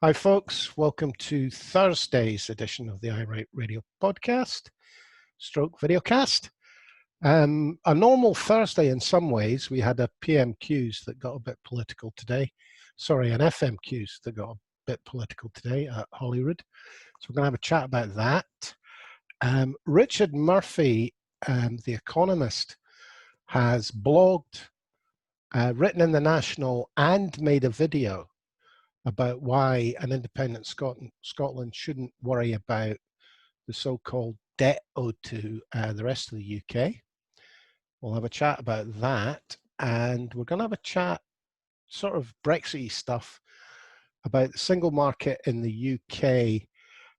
Hi, folks. Welcome to Thursday's edition of the iWrite Radio podcast, stroke videocast. A normal Thursday in some ways. We had a PMQs that got a bit political today. Sorry, an FMQs that got a bit political today at Holyrood. So we're going to have a chat about that. Richard Murphy, the economist, has blogged, written in the National and made a video about why an independent Scotland shouldn't worry about the so-called debt owed to the rest of the UK. We'll have a chat about that, and we're going to have a chat, sort of Brexit stuff, about the single market in the UK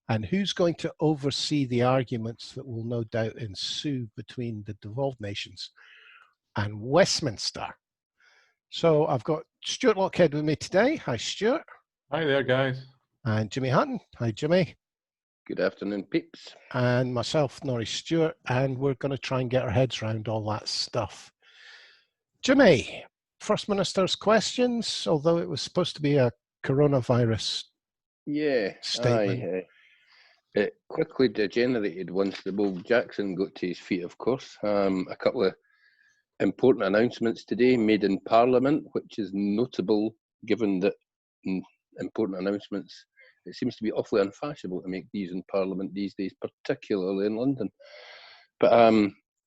and who's going to oversee the arguments that will no doubt ensue between the devolved nations and Westminster. So I've got Stuart Lockhead with me today. Hi, Stuart. Hi there, guys. And Jimmy Hutton. Hi, Jimmy. Good afternoon, peeps. And myself, Norrie Stewart, and we're going to try and get our heads around all that stuff. Jimmy, First Minister's questions, although it was supposed to be a coronavirus statement. It quickly degenerated once the old Jackson got to his feet, of course. A couple of important announcements today made in Parliament, which is notable given that important announcements, it seems to be awfully unfashionable to make these in Parliament these days, particularly in London. But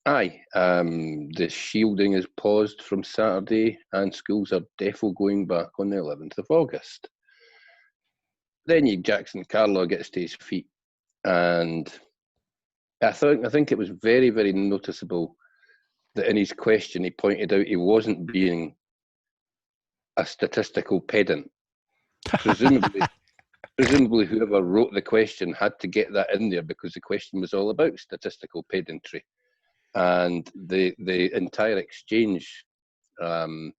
the shielding is paused from Saturday and schools are defo going back on the 11th of August. Then Jackson Carlaw gets to his feet, and I think it was very, very noticeable that in his question he pointed out he wasn't being a statistical pedant. Presumably whoever wrote the question had to get that in there because the question was all about statistical pedantry. And the entire exchange, in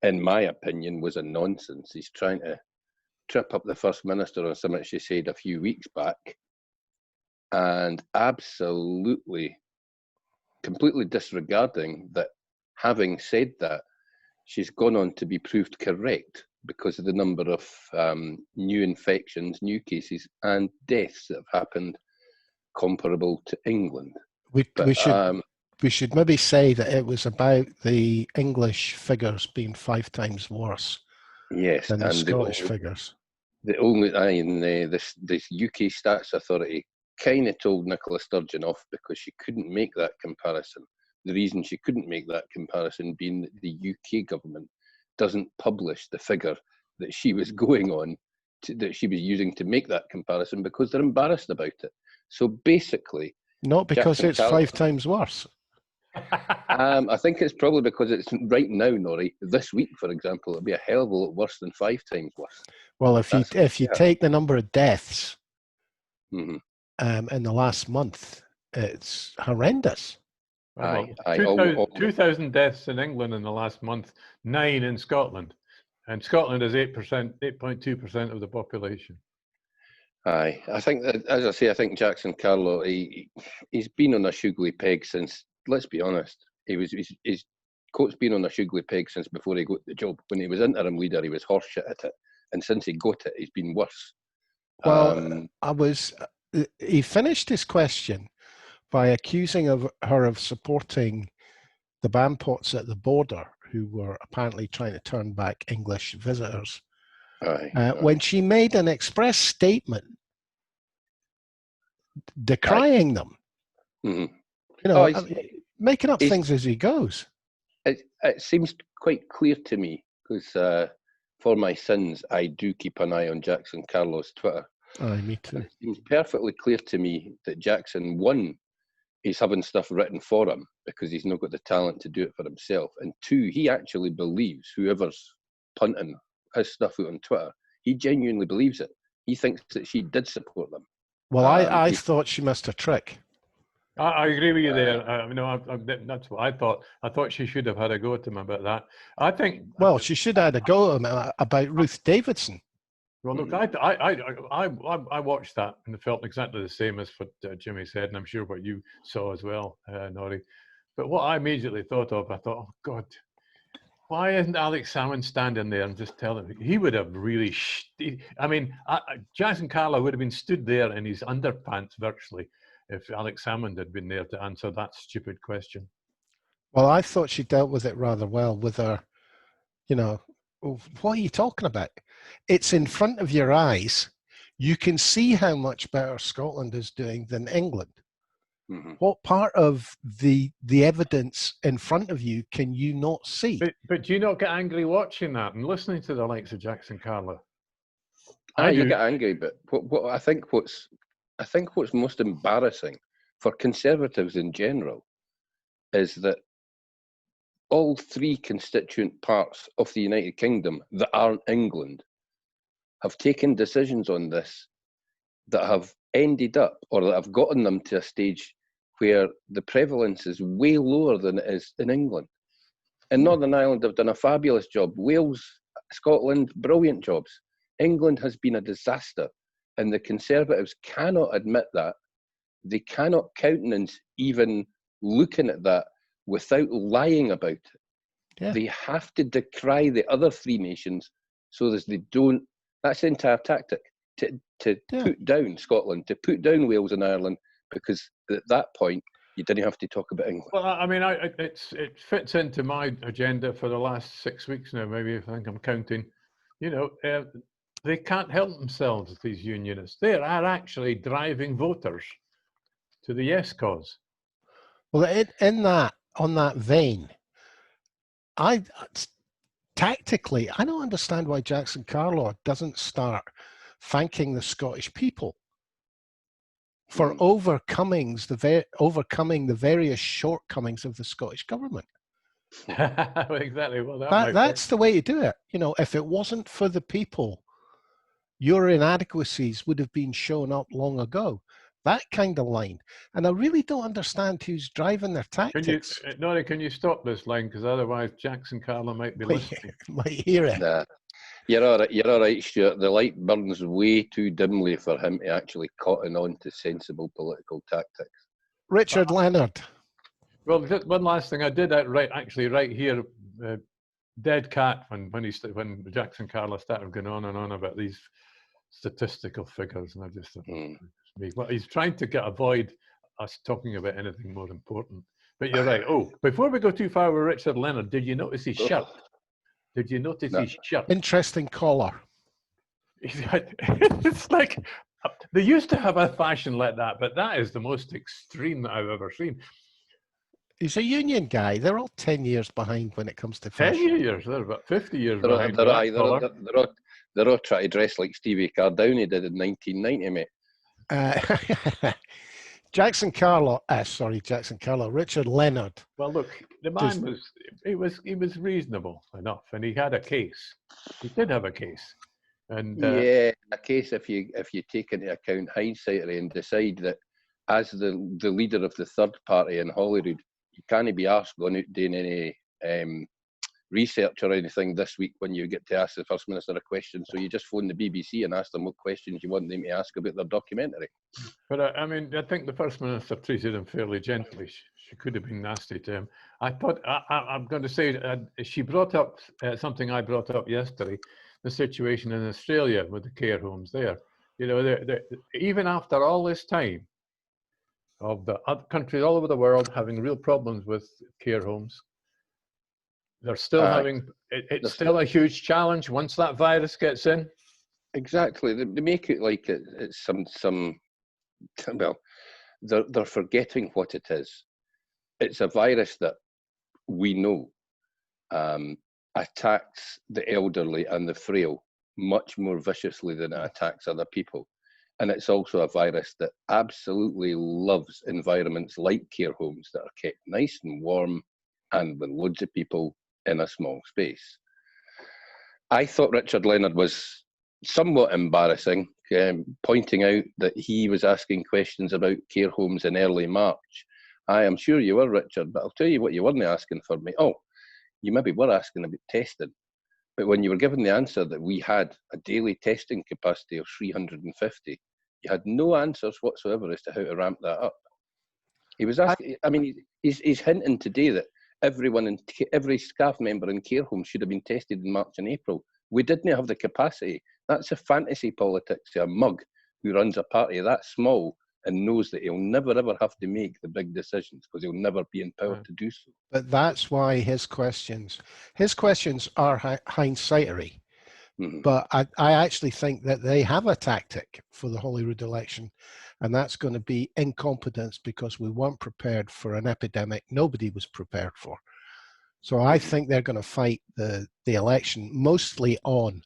my opinion, was a nonsense. He's trying to trip up the First Minister on something she said a few weeks back, and absolutely, completely disregarding that, having said that, she's gone on to be proved correct because of the number of new infections, new cases, and deaths that have happened comparable to England. We should maybe say that it was about the English figures being 5 times worse than the Scottish figures. This UK Stats Authority kind of told Nicola Sturgeon off because she couldn't make that comparison. The reason she couldn't make that comparison being that the UK government doesn't publish the figure that she was going on, that she was using to make that comparison, because they're embarrassed about it. So basically... Not because Jackson Carlaw, 5 times worse. I think it's probably because it's right now, Norrie. This week, for example, it'll be a hell of a lot worse than 5 times worse. Well, if you take the number of deaths in the last month, it's horrendous. 2,000 deaths in England in the last month, 9 in Scotland, and Scotland is 8.2% of the population. I think that, as I say, I think Jackson Carlaw, he's been on a sugary peg since. Let's be honest, his coat's been on a sugary peg since before he got the job. When he was interim leader, he was horseshit at it, and since he got it, he's been worse. Well, he finished his question by accusing her of supporting the Bampots at the border, who were apparently trying to turn back English visitors. When she made an express statement decrying them. Mm-hmm. You know, making up things as he goes. It seems quite clear to me, because for my sins, I do keep an eye on Jackson Carlaw's Twitter. Me too. It seems perfectly clear to me that Jackson, one, he's having stuff written for him because he's not got the talent to do it for himself. And 2, he actually believes whoever's punting his stuff out on Twitter, he genuinely believes it. He thinks that she did support them. Well, I thought she missed a trick. I agree with you there. That's what I thought. I thought she should have had a go at him about that. I think. Well, she should have had a go at him about Ruth Davidson. Well, look, I watched that and it felt exactly the same as what Jimmy said, and I'm sure what you saw as well, Norrie. But what I immediately thought of, I thought, oh God, Why isn't Alex Salmon standing there and just telling me? He would have really. Jackson Carlaw would have been stood there in his underpants virtually if Alex Salmon had been there to answer that stupid question. Well, I thought she dealt with it rather well with her, you know, what are you talking about? It's in front of your eyes. You can see how much better Scotland is doing than England. Mm-hmm. What part of the evidence in front of you can you not see? But do you not get angry watching that and listening to the likes of Jackson Carlaw? You get angry, but what I think what's most embarrassing for Conservatives in general is that all three constituent parts of the United Kingdom that aren't England have taken decisions on this that have ended up, or that have gotten them to a stage where the prevalence is way lower than it is in England. In Northern Ireland, they've done a fabulous job. Wales, Scotland, brilliant jobs. England has been a disaster, and the Conservatives cannot admit that. They cannot countenance even looking at that without lying about it. Yeah. They have to decry the other three nations so that they don't. That's the entire tactic, to put down Scotland, to put down Wales and Ireland, because at that point you didn't have to talk about England. Well, I mean, it fits into my agenda for the last 6 weeks now. Maybe, if I think I'm counting. You know, they can't help themselves, these unionists. They are actually driving voters to the yes cause. Well, on that vein, tactically, I don't understand why Jackson Carlaw doesn't start thanking the Scottish people for overcoming the various shortcomings of the Scottish government. Exactly. Well, that's the way to do it. You know, if it wasn't for the people, your inadequacies would have been shown up long ago. That kind of line. And I really don't understand who's driving their tactics. Norrie, can you stop this line? Because otherwise Jackson Carlaw might be listening. Might hear it. Nah. You're all right, Stuart. The light burns way too dimly for him to actually cotton on to sensible political tactics. Richard Leonard. Well, one last thing. I did right here, dead cat when Jackson Carlaw started going on and on about these statistical figures, and I just thought, well, he's trying to avoid us talking about anything more important. But you're right. Oh, before we go too far with Richard Leonard, did you notice his shirt? Did you notice his shirt? Interesting collar. It's like, they used to have a fashion like that, but that is the most extreme that I've ever seen. He's a union guy. They're all 10 years behind when it comes to fashion. 10 years? They're about 50 years behind. They're all trying to dress like Stevie Cardowney did in 1990, mate. Jackson Carlaw, Richard Leonard. Well, look, the man was reasonable enough, and he had a case. He did have a case, and a case if you take into account hindsight and decide that as the leader of the third party in Holyrood, you can't be asked going out doing any research or anything this week when you get to ask the First Minister a question. So you just phone the BBC and ask them what questions you want them to ask about their documentary. But I mean, I think the First Minister treated him fairly gently. She could have been nasty to him. I thought, I'm going to say, she brought up something I brought up yesterday, the situation in Australia with the care homes there. You know, even after all this time of the other countries all over the world having real problems with care homes, they're still having, it's still a huge challenge once that virus gets in. Exactly. They make it like it's some well, they're forgetting what it is. It's a virus that we know attacks the elderly and the frail much more viciously than it attacks other people. And it's also a virus that absolutely loves environments like care homes that are kept nice and warm and with loads of people in a small space. I thought Richard Leonard was somewhat embarrassing, pointing out that he was asking questions about care homes in early March. I am sure you were, Richard, but I'll tell you what you weren't asking for me. Oh, you maybe were asking about testing. But when you were given the answer that we had a daily testing capacity of 350, you had no answers whatsoever as to how to ramp that up. He was asking, I mean, he's hinting today that every staff member in care homes should have been tested in March and April. We didn't have the capacity. That's a fantasy politics of a mug who runs a party that small and knows that he'll never ever have to make the big decisions because he'll never be empowered to do so. But that's why his questions are hindsighty. Mm-hmm. But I actually think that they have a tactic for the Holyrood election, and that's going to be incompetence because we weren't prepared for an epidemic nobody was prepared for. So I think they're going to fight the election mostly on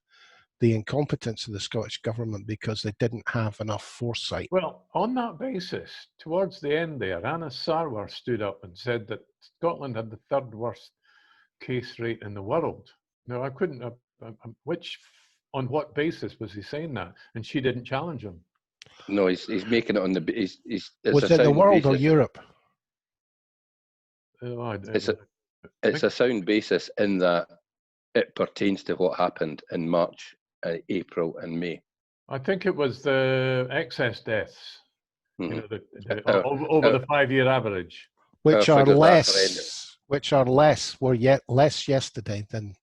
the incompetence of the Scottish government because they didn't have enough foresight. Well, on that basis, towards the end there, Anna Sarwar stood up and said that Scotland had the third worst case rate in the world. Now, I couldn't, on what basis was he saying that? And she didn't challenge him. No, he's making it on the. Was it the world or Europe? It's a sound basis in that it pertains to what happened in March, April, and May. I think it was the excess deaths, you know, over the 5-year average, which are less yesterday than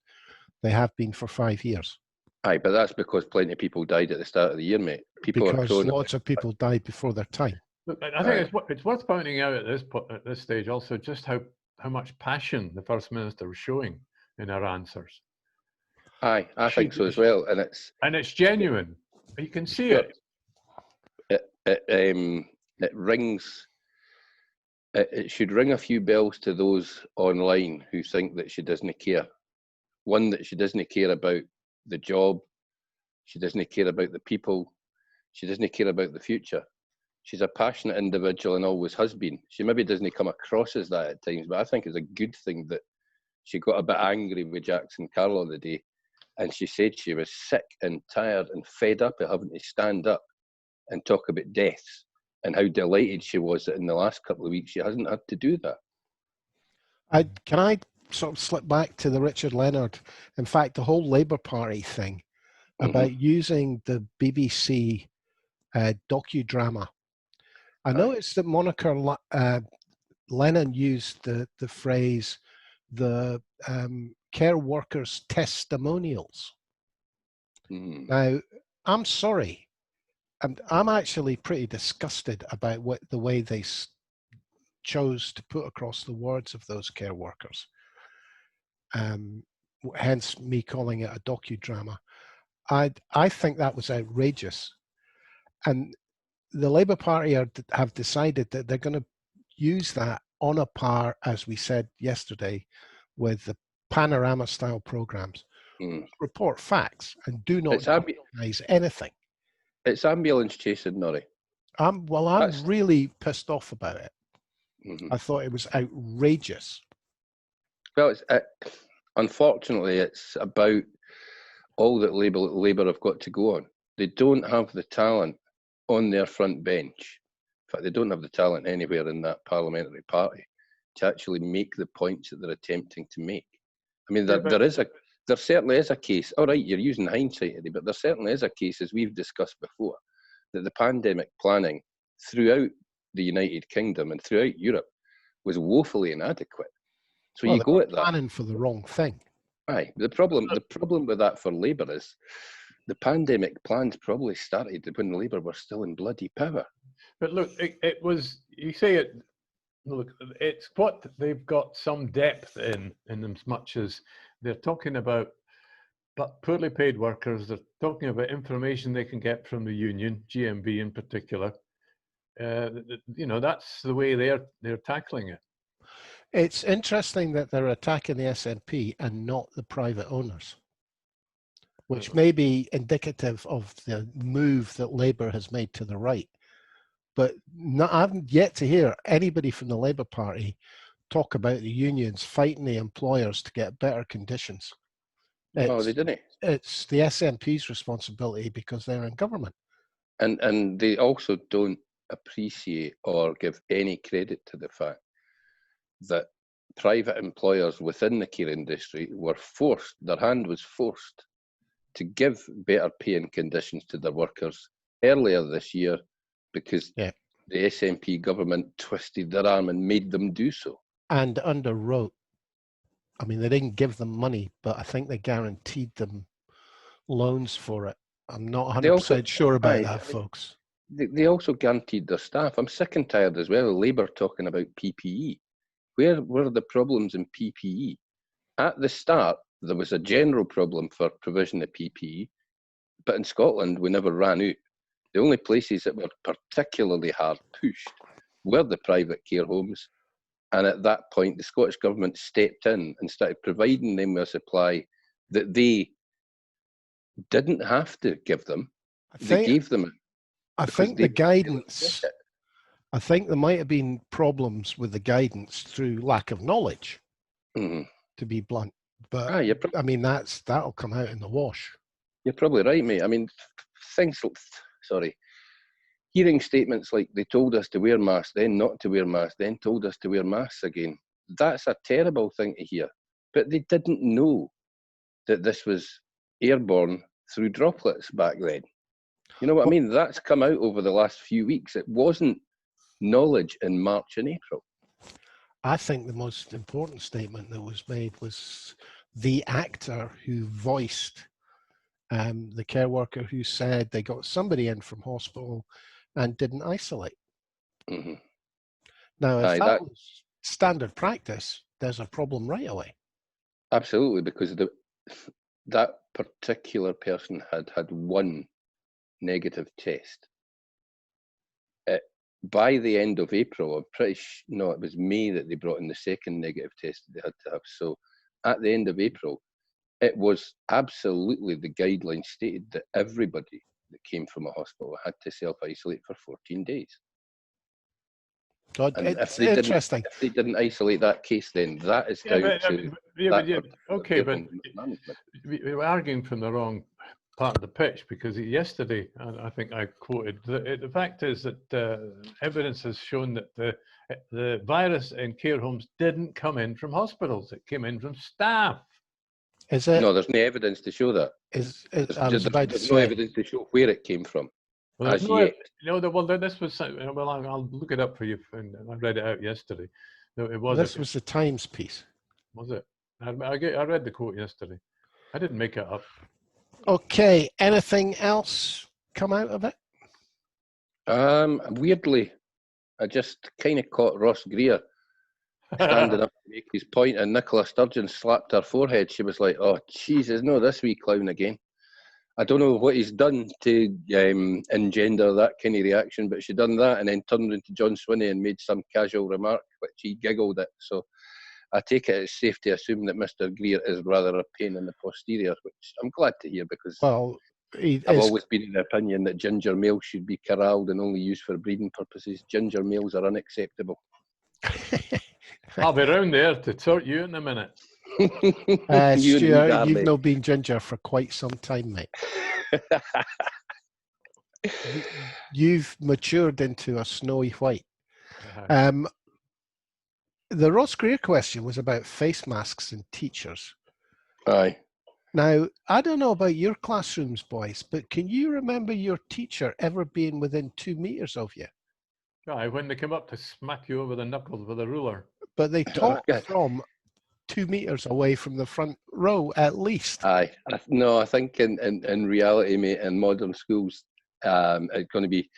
they have been for 5 years. Aye, but that's because plenty of people died at the start of the year, mate. Because lots of people died before their time. Look, I think it's worth pointing out at this stage also just how much passion the First Minister was showing in her answers. Aye, I think so as well, and it's genuine. You can see it. It rings. It should ring a few bells to those online who think that she doesn't care. One, that she doesn't care about the job. She doesn't care about the people. She doesn't care about the future. She's a passionate individual and always has been. She maybe doesn't come across as that at times, but I think it's a good thing that she got a bit angry with Jackson Carlaw the day, and she said she was sick and tired and fed up of having to stand up and talk about deaths, and how delighted she was that in the last couple of weeks she hasn't had to do that. Can I sort of slip back to the Richard Leonard, in fact, the whole Labour Party thing about using the BBC docudrama. I noticed that Monica Lennon used the phrase, the care workers' testimonials. Now, I'm sorry, and I'm actually pretty disgusted about the way they chose to put across the words of those care workers. Hence me calling it a docudrama. I think that was outrageous. And the Labour Party have decided that they're going to use that on a par, as we said yesterday, with the panorama-style programs. Report facts and do not organise anything. It's ambulance chasing, Norrie. I'm really pissed off about it. I thought it was outrageous. Well, unfortunately, it's about all that Labour have got to go on. They don't have the talent on their front bench. In fact, they don't have the talent anywhere in that parliamentary party to actually make the points that they're attempting to make. I mean, there certainly is a case. All right, you're using hindsight, Eddie, but there certainly is a case, as we've discussed before, that the pandemic planning throughout the United Kingdom and throughout Europe was woefully inadequate. So you go at that planning for the wrong thing. Aye, the problem with that for Labour is the pandemic plans probably started when Labour were still in bloody power. But look, it was, you say it, look, it's what they've got some depth in as much as they're talking about but poorly paid workers, they're talking about information they can get from the union, GMB in particular. You know, that's the way they're tackling it. It's interesting that they're attacking the SNP and not the private owners, which may be indicative of the move that Labour has made to the right. But I haven't yet to hear anybody from the Labour Party talk about the unions fighting the employers to get better conditions. They didn't. It's the SNP's responsibility because they're in government. And they also don't appreciate or give any credit to the fact that private employers within the care industry were forced, their hand was forced to give better pay and conditions to their workers earlier this year because the SNP government twisted their arm and made them do so. And underwrote I mean, they didn't give them money, but I think they guaranteed them loans for it. I'm not They also, 100% sure about aye, that, I mean, folks. they also guaranteed their staff. I'm sick and tired as well of Labour talking about PPE. Where were the problems in PPE? At the start, there was a general problem for provision of PPE, but in Scotland, we never ran out. The only places that were particularly hard pushed were the private care homes. And at that point, the Scottish Government stepped in and started providing them with a supply that they didn't have to give them. They gave them it. I think the guidance, I think there might have been problems with the guidance through lack of knowledge, to be blunt. But I mean, that'll come out in the wash. You're probably right, mate. I mean, hearing statements like they told us to wear masks, then not to wear masks, then told us to wear masks again. That's a terrible thing to hear. But they didn't know that this was airborne through droplets back then. You know what I mean? That's come out over the last few weeks. It wasn't knowledge in March and April. I think the most important statement that was made was the actor who voiced the care worker who said they got somebody in from hospital and didn't isolate. Now, if that was standard practice, there's a problem right away. Absolutely, because that particular person had one negative test. By the end of April, I'm pretty no, it was May that they brought in the second negative test that they had to have. So at the end of April, it was absolutely the guidelines stated that everybody that came from a hospital had to self-isolate for 14 days. God, and it's interesting. If they didn't isolate that case, then that is down to okay, but we were arguing from the wrong part of the pitch, because yesterday, I think I quoted, the fact is that evidence has shown that the virus in care homes didn't come in from hospitals, it came in from staff. Is it? No, there's no evidence to show that. There's no evidence to show where it came from. Well, as yet. This was, well, I'll look it up for you, and I read it out yesterday. No, it was. This was the Times piece. Was it? I read the quote yesterday. I didn't make it up. Okay, anything else come out of it? Weirdly, I just kind of caught Ross Greer standing up to make his point, and Nicola Sturgeon slapped her forehead. She was like, "Oh, Jesus, no, this wee clown again." I don't know what he's done to engender that kind of reaction, but she done that and then turned into John Swinney and made some casual remark, which he giggled at. So I take it it's safe to assume that Mr. Greer is rather a pain in the posterior, which I'm glad to hear, because I've always been in the opinion that ginger males should be corralled and only used for breeding purposes. Ginger males are unacceptable. I'll be round there to sort you in a minute. Stuart, you've not been ginger for quite some time, mate. You've matured into a snowy white. The Ross Greer question was about face masks and teachers. Aye. Now, I don't know about your classrooms, boys, but can you remember your teacher ever being within 2 meters of you? Aye, when they come up to smack you over the knuckles with a ruler. But they talk from 2 meters away from the front row, at least. Aye. No, I think in reality, mate, in modern schools, it's going to be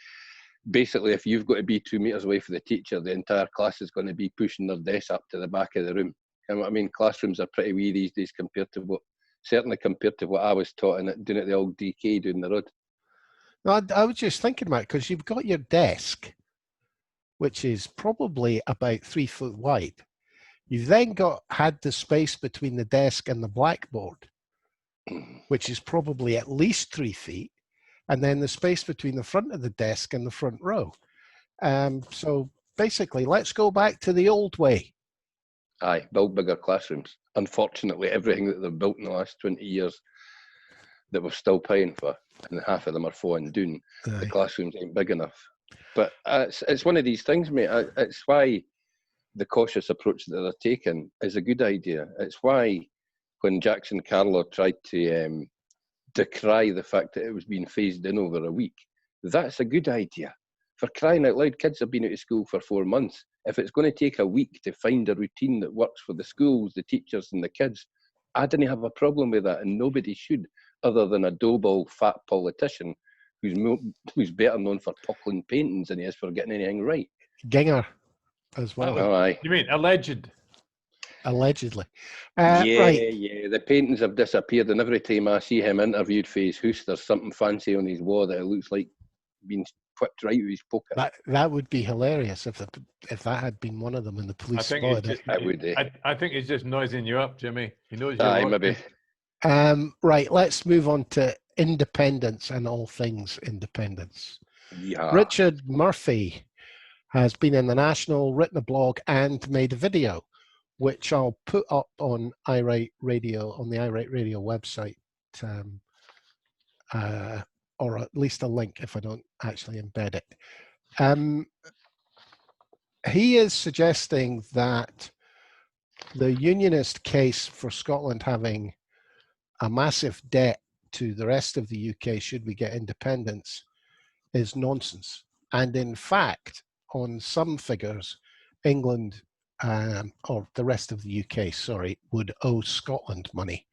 basically, if you've got to be 2 meters away from the teacher, the entire class is going to be pushing their desk up to the back of the room. You know what I mean? Classrooms are pretty wee these days compared to what I was taught in doing at the old DK down the road. No, I was just thinking about it, because you've got your desk, which is probably about 3 foot wide. You've then had the space between the desk and the blackboard, which is probably at least 3 feet, and then the space between the front of the desk and the front row. So basically, let's go back to the old way. Aye, build bigger classrooms. Unfortunately, everything that they've built in the last 20 years that we're still paying for, and half of them are falling down, the classrooms ain't big enough. But it's one of these things, mate. It's why the cautious approach that they're taking is a good idea. It's why when Jackson Carlaw tried to decry the fact that it was being phased in over a week, that's a good idea. For crying out loud, kids have been out of school for 4 months. If it's going to take a week to find a routine that works for the schools, the teachers and the kids, I didn't have a problem with that, and nobody should, other than a doughball fat politician who's better known for puckling paintings than he is for getting anything right. Ginger as well. Oh, aye. You mean alleged? Allegedly. Yeah, Right. yeah. The paintings have disappeared, and every time I see him interviewed for his house, there's something fancy on his wall that it looks like being whipped right out of his pocket. That would be hilarious if that had been one of them and the police spotted it. I think he's just noising you up, Jimmy. He knows you. Aye, maybe. Right, let's move on to independence and all things independence. Yeah. Richard Murphy has been in the National, written a blog and made a video, which I'll put up on iWrite Radio, on the iWrite Radio website, or at least a link if I don't actually embed it. He is suggesting that the unionist case for Scotland having a massive debt to the rest of the UK should we get independence is nonsense. And in fact, on some figures, England, or the rest of the UK, sorry, would owe Scotland money.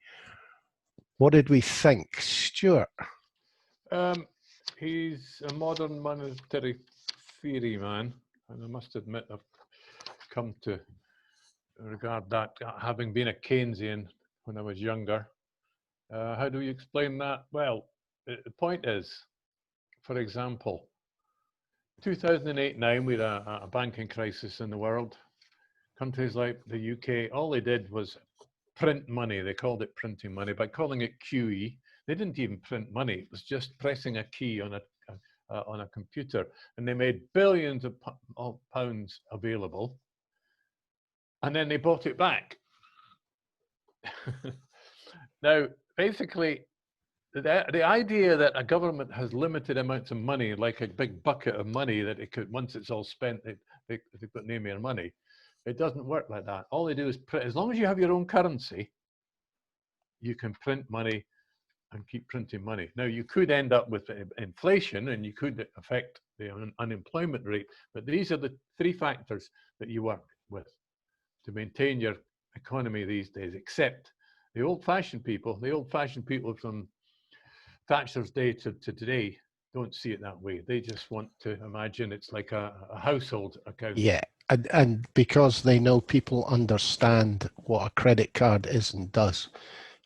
What did we think? Stuart? He's a modern monetary theory man, and I must admit I've come to regard that, having been a Keynesian when I was younger. How do you explain that? Well, the point is, for example, 2008-9, we had a banking crisis in the world. Countries like the UK, all they did was print money. They called it printing money by calling it QE. They didn't even print money. It was just pressing a key on a computer, and they made billions of pounds available, and then they bought it back. Now, basically, the idea that a government has limited amounts of money, like a big bucket of money that it could, once it's all spent, they've got no more money. It doesn't work like that. All they do is print. As long as you have your own currency, you can print money and keep printing money. Now, you could end up with inflation, and you could affect the unemployment rate, but these are the three factors that you work with to maintain your economy these days, except the old-fashioned people from Thatcher's day to today don't see it that way. They just want to imagine it's like a household account. Yeah, and because they know people understand what a credit card is and does,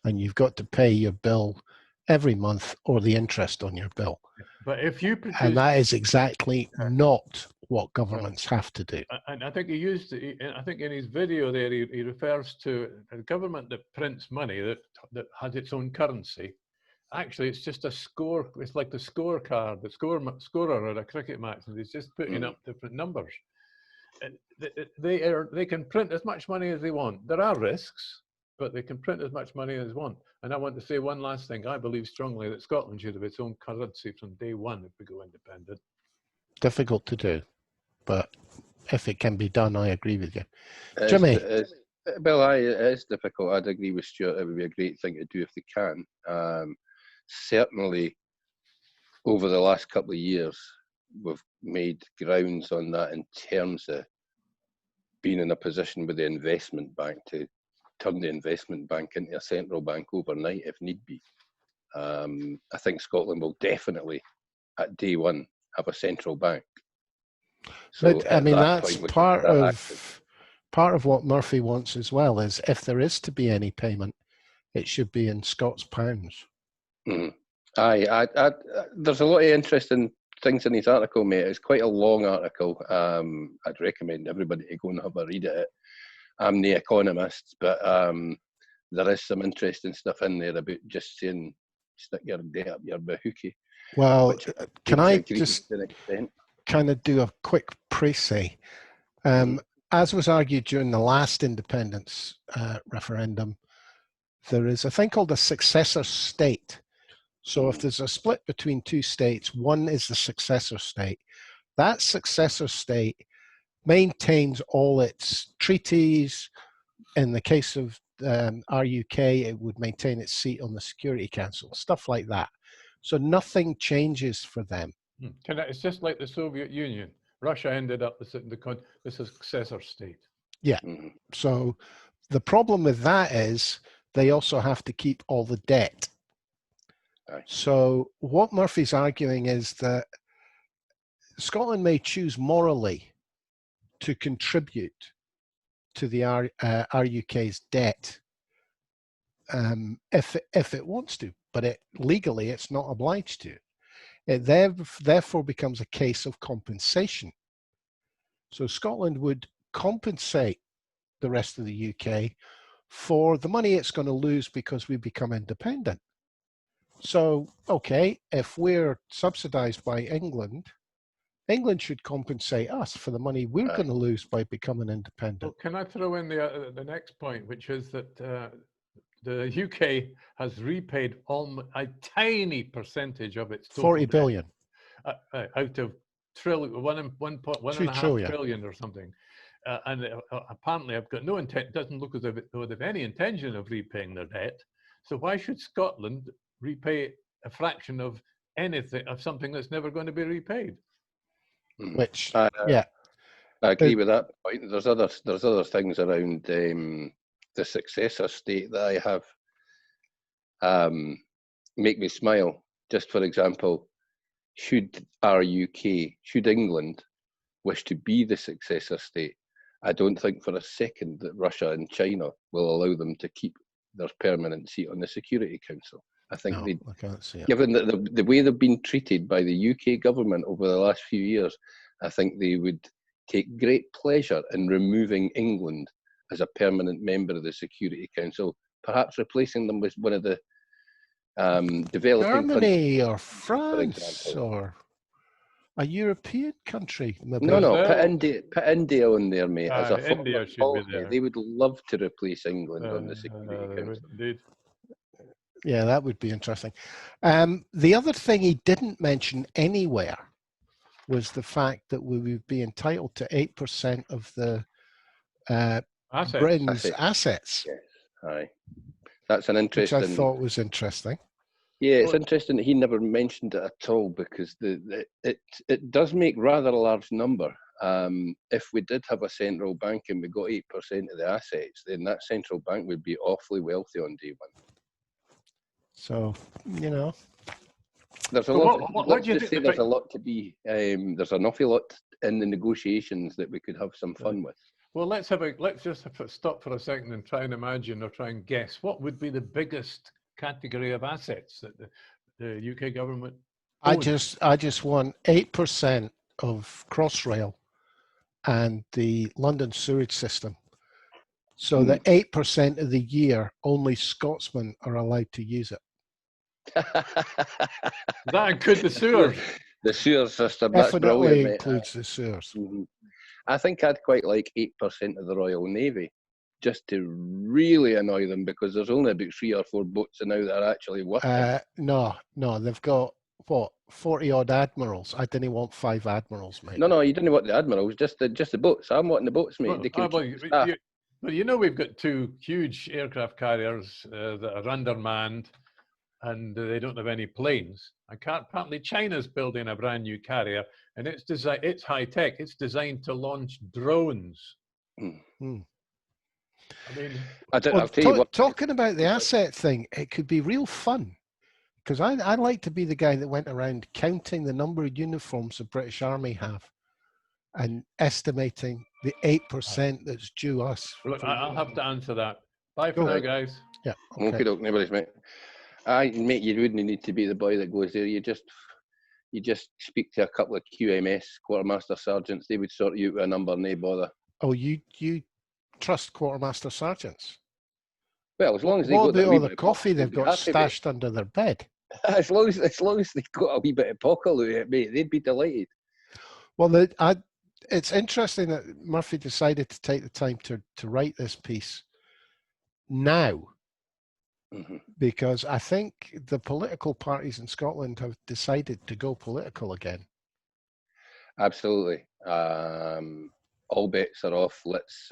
and you've got to pay your bill every month or the interest on your bill. But if you produce, and that is exactly not what governments have to do. And I think I think in his video there, he refers to a government that prints money, that has its own currency. Actually, it's just a score. It's like the scorecard, the scorer at a cricket match, and he's just putting up different numbers. They can print as much money as they want. There are risks, but they can print as much money as they want. And I want to say one last thing. I believe strongly that Scotland should have its own currency from day one if we go independent. Difficult to do, but if it can be done, I agree with you. Jimmy? It is difficult. I'd agree with Stuart. It would be a great thing to do if they can. Certainly, over the last couple of years, we've made grounds on that in terms of being in a position with the investment bank to turn the investment bank into a central bank overnight if need be. I think Scotland will definitely, at day one, have a central bank. So but I mean, that's part of what Murphy wants as well, is if there is to be any payment, it should be in Scots pounds. Mm. There's a lot of interesting things in his article, mate. It's quite a long article. I'd recommend everybody to go and have a read at it. I'm the economist, but there is some interesting stuff in there about just saying stick your debt up your bahookie. Well, can I just kind of do a quick pre-say? As was argued during the last independence referendum, there is a thing called a successor state. So if there's a split between two states, one is the successor state. That successor state maintains all its treaties. In the case of our UK, it would maintain its seat on the Security Council, stuff like that. So nothing changes for them. It's just like the Soviet Union. Russia ended up the successor state. Yeah. Mhm. So the problem with that is they also have to keep all the debt. Aye. So what Murphy's arguing is that Scotland may choose morally to contribute to the RUK's debt if it wants to, but legally it's not obliged to. It therefore becomes a case of compensation. So Scotland would compensate the rest of the UK for the money it's going to lose because we become independent. So, okay, if we're subsidized by England, England should compensate us for the money we're going to lose by becoming independent. Well, can I throw in the next point, which is that the UK has repaid a tiny percentage of its total 40 debt, billion. out of one and a half trillion. trillion or something. And apparently I've got no intent, doesn't look as if though they've any intention of repaying their debt. So why should Scotland repay a fraction of anything, of something that's never going to be repaid? Which, I agree with that point. There's other things around the successor state that I have make me smile. Just for example, should England wish to be the successor state, I don't think for a second that Russia and China will allow them to keep their permanent seat on the Security Council. I think I can't see it. given that the way they've been treated by the UK government over the last few years, I think they would take great pleasure in removing England as a permanent member of the Security Council, perhaps replacing them with one of the developing Germany countries, or for example. France or a European country. Maybe. No, Brazil. put India on there, mate. As a India foreign should be policy, there. they would love to replace England on the Security Council. Indeed. Yeah, that would be interesting. The other thing he didn't mention anywhere was the fact that we would be entitled to 8% of the Britain's assets. Yes, aye. That's an Which I interesting. thought was interesting. Yeah, it's interesting that he never mentioned it at all, because it does make rather a large number. If we did have a central bank and we got 8% of the assets, then that central bank would be awfully wealthy on day one. So, you know. There's a lot. There's a lot to be. There's an awful lot in the negotiations that we could have some fun with. Well, let's just stop for a second and try and imagine or try and guess what would be the biggest category of assets that the UK government owns. I just want 8% of Crossrail and the London sewage system. So that 8% of the year, only Scotsmen are allowed to use it. That includes the sewers. The sewer system. Definitely that's brilliant, includes the sewers. Mm-hmm. I think I'd quite like 8% of the Royal Navy, just to really annoy them, because there's only about 3 or 4 boats now that are actually working. No, they've got, what, 40 odd admirals. I didn't want 5 admirals, mate. No, you didn't want the admirals, just the boats. I'm wanting the boats, mate. They can but you know, we've got 2 huge aircraft carriers that are undermanned, and they don't have any planes. Apparently China's building a brand new carrier, and it's high tech. It's designed to launch drones. Mm. I mean, I'll tell you what. Talking about the asset thing, it could be real fun, because I'd like to be the guy that went around counting the number of uniforms the British Army have and estimating the 8% that's due us. Look, I'll have to answer that. Bye for now, guys. Yeah. Okay, nobody's, mate. Mate, you wouldn't need to be the boy that goes there. You just speak to a couple of QMS, quartermaster sergeants. They would sort you out with a number, no bother. Oh, you trust quartermaster sergeants? Well, as long as they got got all the coffee they've got stashed under their bed. As long as they got a wee bit of pocket out of it, mate, they'd be delighted. Well, it's interesting that Murphy decided to take the time to write this piece now, because I think the political parties in Scotland have decided to go political again. Absolutely. All bets are off. Let's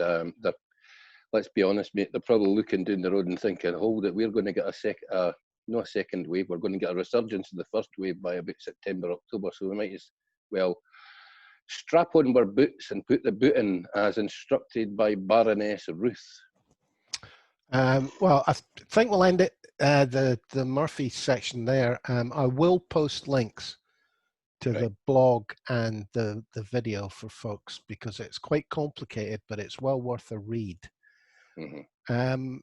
be honest, mate. They're probably looking down the road and thinking, hold it, we're going to get not a second wave, we're going to get a resurgence of the first wave by about September, October, so we might as well strap on our boots and put the boot in as instructed by Baroness Ruth. Well, I think we'll end it, the Murphy section there. I will post links to Right. the blog and the video for folks because it's quite complicated, but it's well worth a read. Mm-hmm.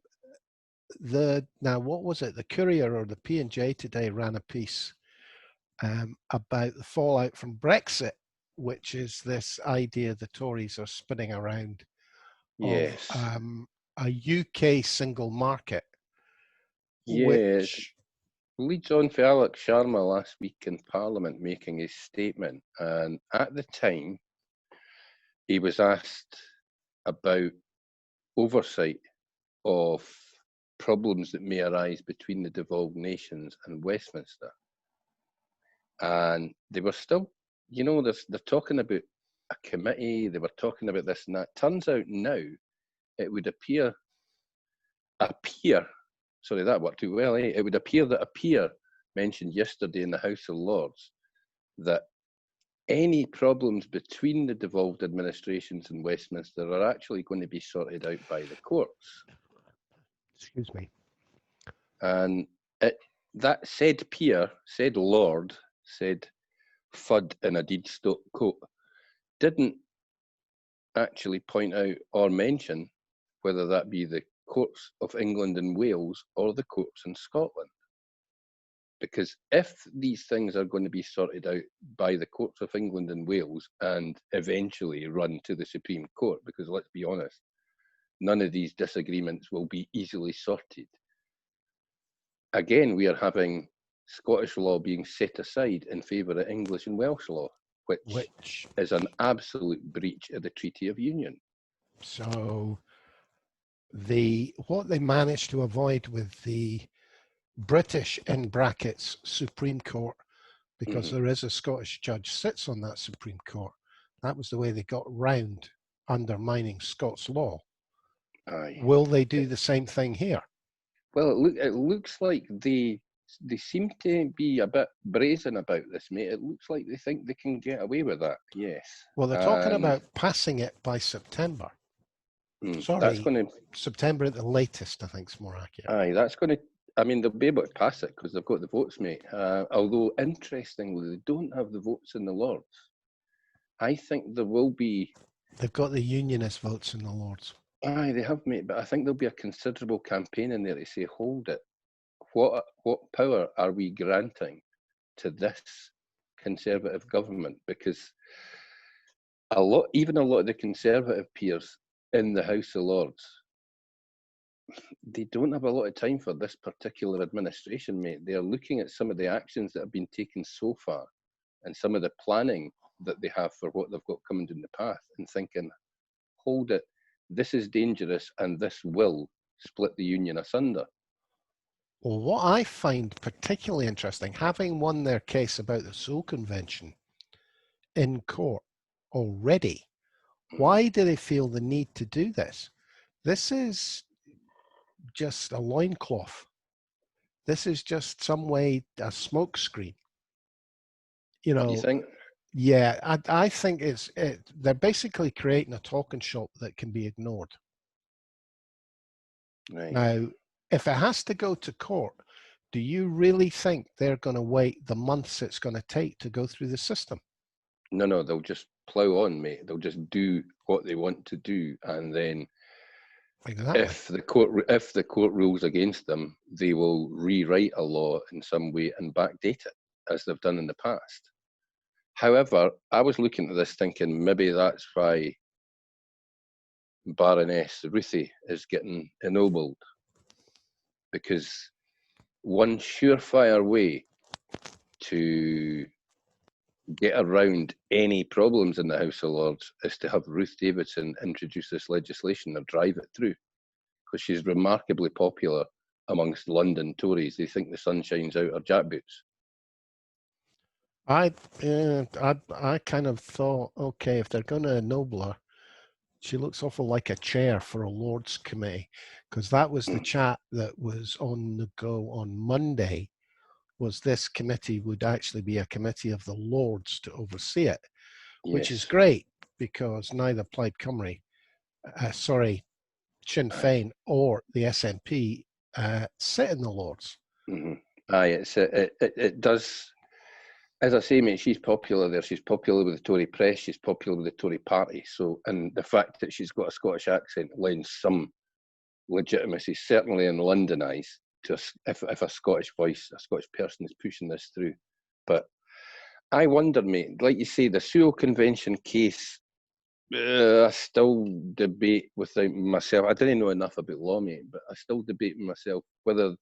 Now, what was it? The Courier or the P&J today ran a piece about the fallout from Brexit, which is this idea the Tories are spinning around Yes. of a UK single market, Yes. which Leads on for Alex Sharma last week in Parliament making his statement, and at the time he was asked about oversight of problems that may arise between the devolved nations and Westminster. And they were still, you know, they're talking about a committee, they were talking about this and that. Turns out now it would appear, sorry, that worked too well, eh? It would appear that a peer mentioned yesterday in the House of Lords that any problems between the devolved administrations in Westminster are actually going to be sorted out by the courts. excuse me. And that said peer, said Lord, said FUD in a deed stock coat, didn't actually point out or mention whether that be the courts of England and Wales or the courts in Scotland. Because if these things are going to be sorted out by the courts of England and Wales and eventually run to the Supreme Court, because let's be honest, none of these disagreements will be easily sorted. Again, we are having Scottish law being set aside in favour of English and Welsh law, which is an absolute breach of the Treaty of Union. So what they managed to avoid with the British, in brackets, Supreme Court, because there is a Scottish judge sits on that Supreme Court, that was the way they got round undermining Scots law. Aye. Will they do the same thing here? Well, it looks like they seem to be a bit brazen about this, mate. It looks like they think they can get away with that, yes. Well, they're talking about passing it by September. Sorry, that's going to, September at the latest, I think is more accurate. Aye, that's going to, I mean, they'll be able to pass it because they've got the votes, mate. Although, interestingly, they don't have the votes in the Lords. I think there will be... They've got the unionist votes in the Lords. Aye, they have, mate, but I think there'll be a considerable campaign in there to say, hold it. What power are we granting to this Conservative government? Because even a lot of the Conservative peers in the House of Lords, they don't have a lot of time for this particular administration, mate. They are looking at some of the actions that have been taken so far and some of the planning that they have for what they've got coming down the path and thinking, hold it, this is dangerous and this will split the union asunder. Well, what I find particularly interesting, having won their case about the Seoul Convention in court already, why do they feel the need to do this? This is just a loincloth. This is just some way a smokescreen. You know, you think? Yeah, I think they're basically creating a talking shop that can be ignored. Right. Now, if it has to go to court, do you really think they're going to wait the months it's going to take to go through the system? No, they'll just plough on, mate. They'll just do what they want to do, and then if the court rules against them, they will rewrite a law in some way and backdate it, as they've done in the past. However, I was looking at this thinking maybe that's why Baroness Ruthie is getting ennobled, because one surefire way to get around any problems in the House of Lords is to have Ruth Davidson introduce this legislation or drive it through, because she's remarkably popular amongst London Tories. They think the sun shines out her jackboots. I kind of thought, okay, if they're going to ennoble her, she looks awful like a chair for a Lords committee, because that was the chat that was on the go on Monday, was this committee would actually be a committee of the Lords to oversee it, which is Yes. great because neither Plaid Cymru, Sinn Féin or the SNP sit in the Lords. Mm-hmm. Aye, it does. As I say, mate, she's popular there. She's popular with the Tory press. She's popular with the Tory party. So, and the fact that she's got a Scottish accent lends some legitimacy, certainly in London eyes, to if a Scottish voice, a Scottish person is pushing this through. But I wonder, mate, like you say, the Sewell Convention case, I still debate within myself. I didn't know enough about law, mate, but I still debate with myself whether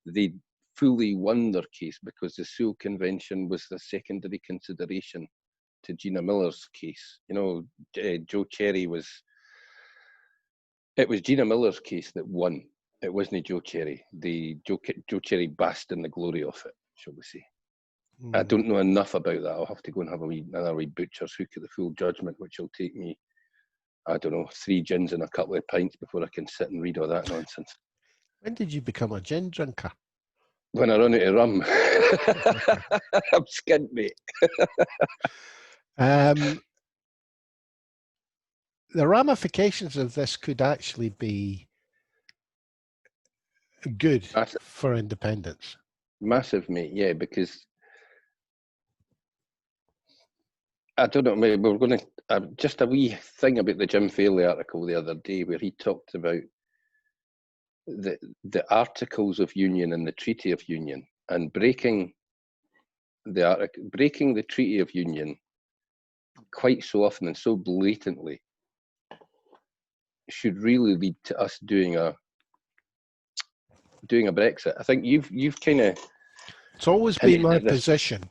they fully won their case, because the Sewell Convention was the secondary consideration to Gina Miller's case. You know, Joe Cherry was. It was Gina Miller's case that won. It wasn't Joe Cherry. Joe Cherry basked in the glory of it, shall we say. I don't know enough about that. I'll have to go and have another wee butcher's hook at the full judgment, which will take me, I don't know, 3 gins and a couple of pints before I can sit and read all that nonsense. When did you become a gin drinker? When I run out of rum. I'm skint, mate. The ramifications of this could actually be good for independence. Massive, mate, yeah, because I don't know, maybe we're going to, just a wee thing about the Jim Fairley article the other day where he talked about the Articles of Union and the Treaty of Union, and breaking the Treaty of Union quite so often and so blatantly should really lead to us doing a Brexit. I think you've kind of, it's always been my position.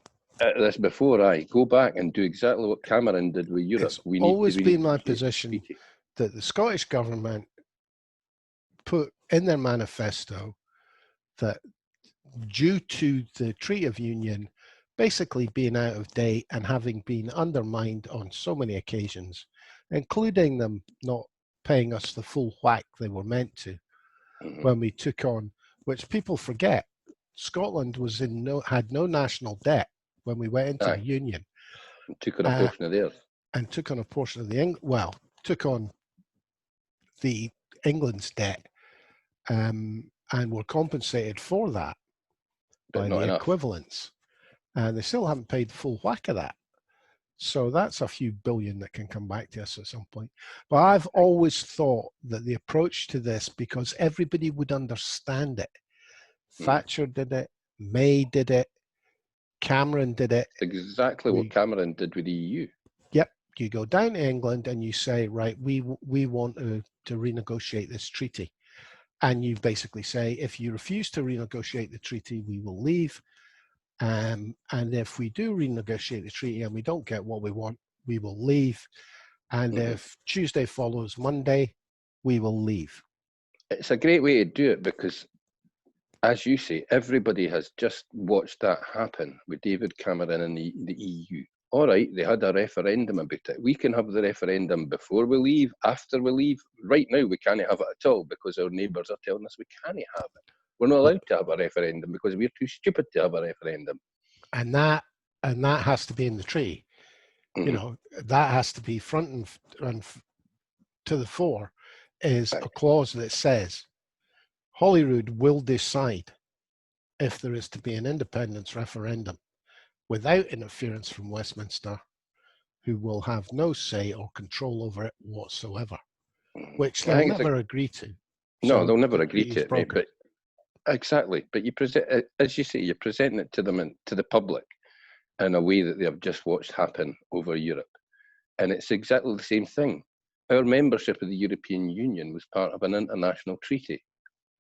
This before, I go back and do exactly what Cameron did with Europe. It's always been my position that the Scottish government put in their manifesto that due to the Treaty of Union basically being out of date and having been undermined on so many occasions, including them not paying us the full whack they were meant to when we took on, which people forget, Scotland was had no national debt when we went into the Union. And took on a portion of theirs. And took on a portion of took on the England's debt, and were compensated for that by the equivalence. And they still haven't paid the full whack of that. So that's a few billion that can come back to us at some point. But I've always thought that the approach to this, because everybody would understand it, Thatcher did it, May did it, Cameron did it. Exactly what Cameron did with the EU. Yep. You go down to England and you say, right, we want to renegotiate this treaty. And you basically say, if you refuse to renegotiate the treaty, we will leave. And if we do renegotiate the treaty and we don't get what we want, we will leave. And if Tuesday follows Monday, we will leave. It's a great way to do it because, as you say, everybody has just watched that happen with David Cameron and the EU. All right, they had a referendum about it. We can have the referendum before we leave, after we leave. Right now, we can't have it at all because our neighbours are telling us we can't have it. We're not allowed to have a referendum because we're too stupid to have a referendum. And that has to be in the treaty. You know, that has to be front and to the fore is a clause that says Holyrood will decide if there is to be an independence referendum without interference from Westminster, who will have no say or control over it whatsoever, which they'll never agree to. No, they'll never agree to it, mate, but exactly. But you present, as you say, you're presenting it to them and to the public in a way that they have just watched happen over Europe. And it's exactly the same thing. Our membership of the European Union was part of an international treaty.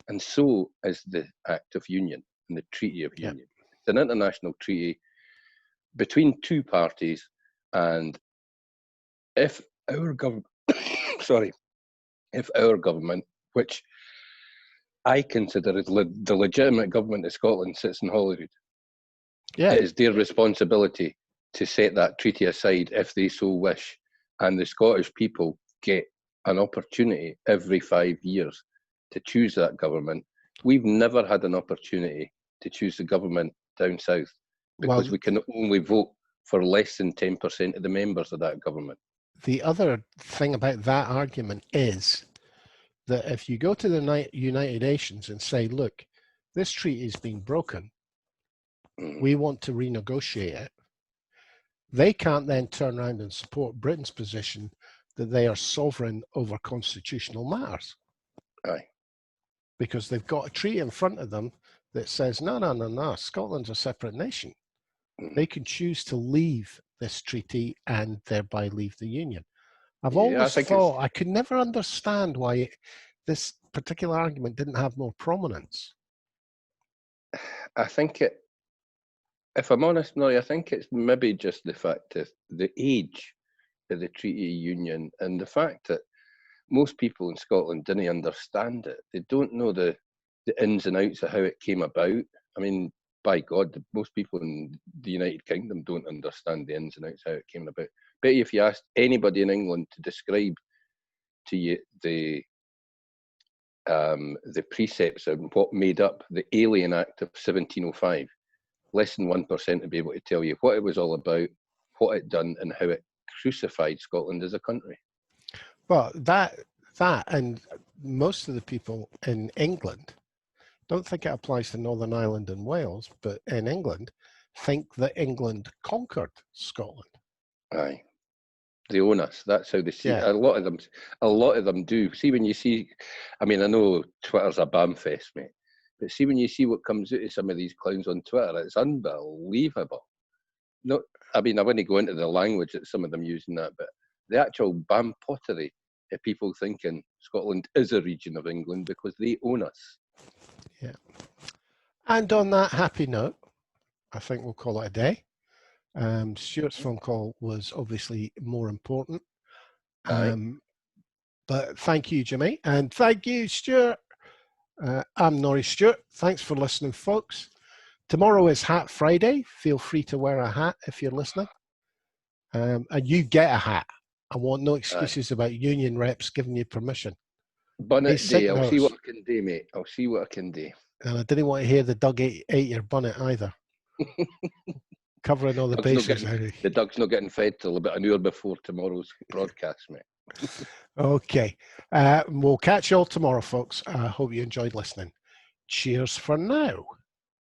And so is the Act of Union and the Treaty of Union. It's an international treaty between two parties. And if our government, if our government, which I consider as the legitimate government of Scotland sits in Holyrood, it is their responsibility to set that treaty aside if they so wish. And the Scottish people get an opportunity every 5 years to choose that government. We've never had an opportunity to choose the government down south because we can only vote for less than 10% of the members of that government. The other thing about that argument is that if you go to the United Nations and say, look, this treaty is being broken, we want to renegotiate it, they can't then turn around and support Britain's position that they are sovereign over constitutional matters. Aye. Because they've got a treaty in front of them that says, no, Scotland's a separate nation. They can choose to leave this treaty and thereby leave the Union. I've always thought, I could never understand why this particular argument didn't have more prominence. I think it, if I'm honest, Norrie, I think it's maybe just the fact of the age of the Treaty of Union and the fact that most people in Scotland didn't understand it. They don't know the ins and outs of how it came about. I mean, by God, most people in the United Kingdom don't understand the ins and outs of how it came about. Bet you if you asked anybody in England to describe to you the precepts of what made up the Alien Act of 1705, less than 1% would be able to tell you what it was all about, what it done, and how it crucified Scotland as a country. Well, that and most of the people in England don't think it applies to Northern Ireland and Wales, but in England, think that England conquered Scotland. Aye, they own us. That's how they see it. Yeah. A lot of them do. See, when you see, I mean, I know Twitter's a bam fest, mate, but see when you see what comes out of some of these clowns on Twitter, it's unbelievable. No, I mean, I wouldn't go into the language that some of them use in that, but the actual bam pottery of people thinking Scotland is a region of England because they own us. Yeah. And on that happy note, I think we'll call it a day. Stuart's phone call was obviously more important. But thank you, Jimmy. And thank you, Stuart. I'm Norrie Stewart. Thanks for listening, folks. Tomorrow is Hat Friday. Feel free to wear a hat if you're listening. And you get a hat. I want no excuses about union reps giving you permission. Bonnet day. I'll see what I can do, mate. I'll see what I can do. And I didn't want to hear the Doug ate your bonnet either. Covering all the bases. The Doug's not getting fed till about an hour before tomorrow's broadcast, mate. Okay. We'll catch you all tomorrow, folks. I hope you enjoyed listening. Cheers for now.